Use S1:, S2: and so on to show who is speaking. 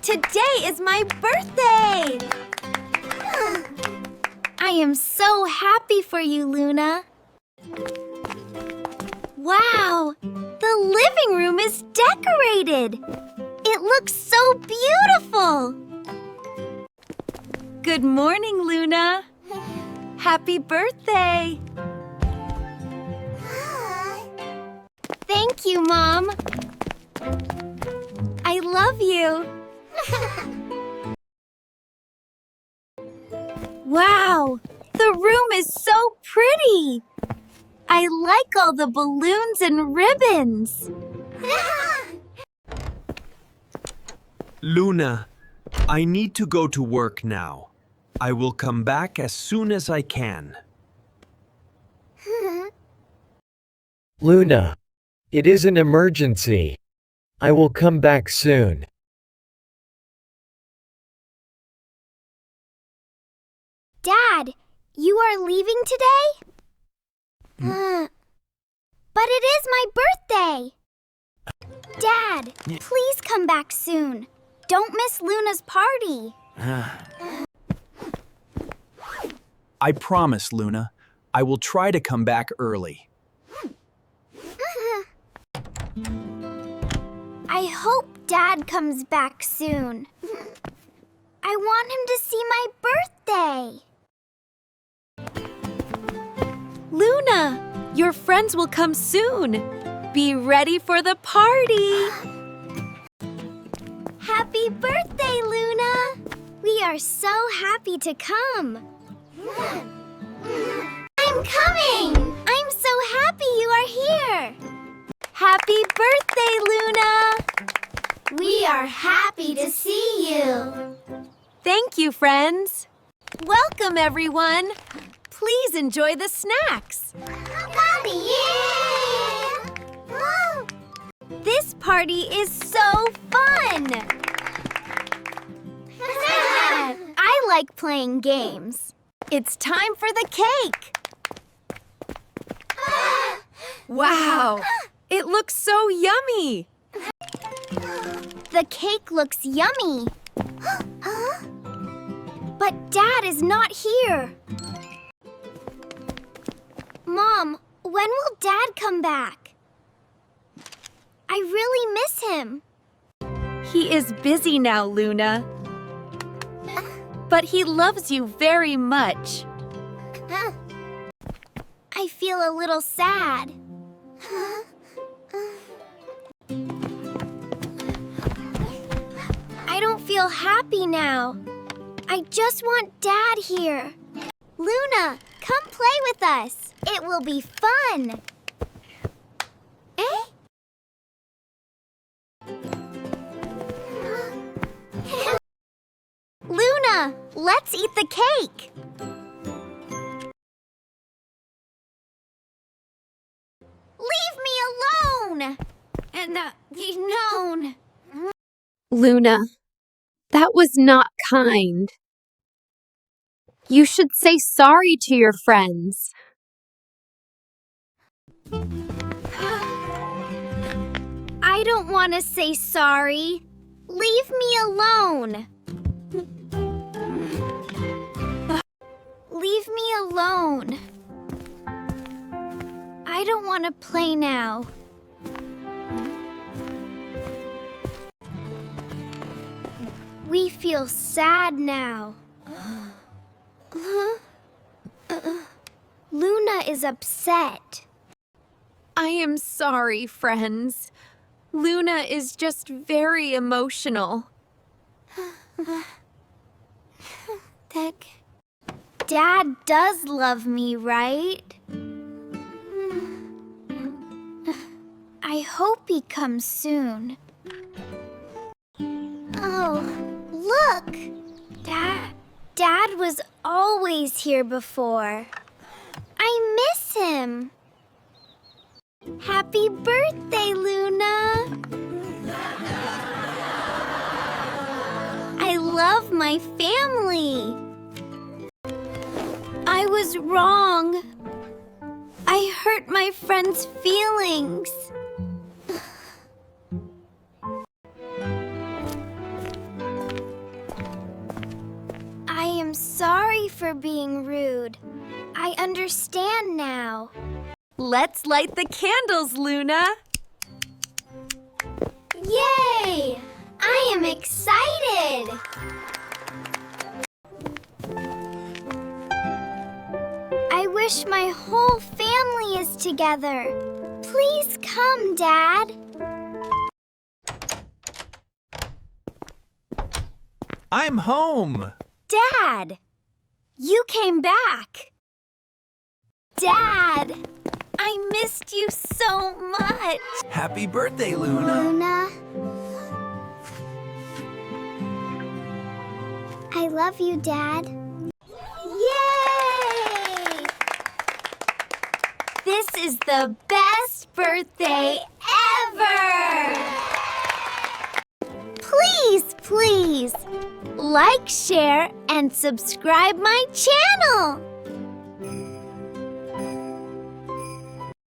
S1: Today is my birthday! I am so happy for you, Luna. Wow! The living room is decorated! It looks so beautiful! Good morning, Luna. Happy birthday! Thank you, Mom. I love you. Wow, the room is so pretty. I like all the balloons and ribbons.
S2: Luna, I need to go to work now. I will come back as soon as I can.
S3: Luna, it is an emergency. I will come back soon.
S1: Dad, you are leaving today? But it is my birthday! Dad, please come back soon. Don't miss Luna's party.
S4: I promise, Luna. I will try to come back early.
S1: I hope Dad comes back soon. I want him to see my birthday. Luna, your friends will come soon. Be ready for the party. Happy birthday, Luna. We are so happy to come. I'm coming. I'm so happy you are here. Happy birthday, Luna. We are happy to see you. Thank you, friends. Welcome, everyone. Please enjoy the snacks. This party is so fun. I like playing games. It's time for the cake. Wow, it looks so yummy. The cake looks yummy. But Dad is not here. Mom, when will Dad come back? I really miss him. He is busy now, Luna. But he loves you very much. I feel a little sad. I don't feel happy now. I just want Dad here. Luna, come play with us. It will be fun. Eh? Luna, let's eat the cake. Leave me alone. Known.
S5: Luna, that was not kind. You should say sorry to your friends.
S1: I don't want to say sorry. Leave me alone. Leave me alone. I don't want to play now. We feel sad now. Luna is upset. I am sorry, friends. Luna is just very emotional. Dad does love me, right? I hope he comes soon. Oh, look! Dad was always here before. I miss him. Happy birthday, Luna! I love my family. I was wrong. I hurt my friend's feelings. for being rude. I understand now.
S5: Let's light the candles, Luna.
S1: Yay! I am excited! I wish my whole family is together. Please come, Dad.
S4: I'm home.
S1: Dad! You came back. Dad! I missed you so much.
S4: Happy birthday, Luna.
S1: Luna. I love you, Dad. Yay! This is the best birthday ever! Please, like, share, and subscribe my channel!